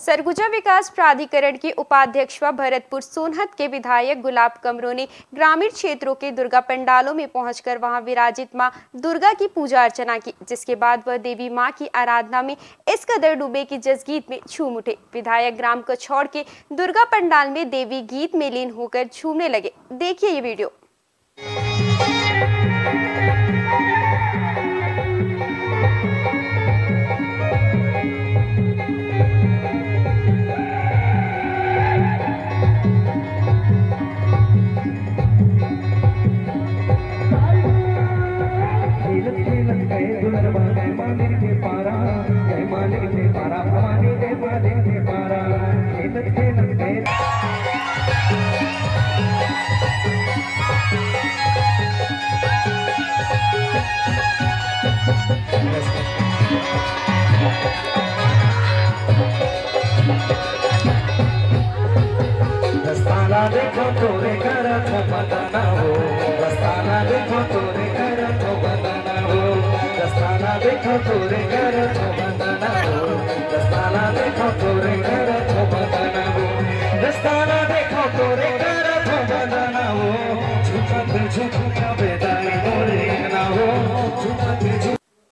सरगुजा विकास प्राधिकरण के उपाध्यक्ष व भरतपुर सोनहत के विधायक गुलाब कमरों ने ग्रामीण क्षेत्रों के दुर्गा पंडालों में पहुंचकर वहां विराजित मां दुर्गा की पूजा अर्चना की, जिसके बाद वह देवी मां की आराधना में इस कदर डूबे कि जसगीत में झूम उठे। विधायक ग्राम कछौड़ के दुर्गा पंडाल में देवी गीत में लीन होकर झूमने लगे। देखिए ये वीडियो। दस्ताना देखो तोरे घर तो बदना हो, दस्ताना देखो तोरे घर तो बदना हो, दस्ताना देखो तोरे घर तो बदना हो, दस्ताना देखो तोरे घर तो बदना हो, दस्ताना देखो तोरे घर तो बदना हो, झुकत झुकत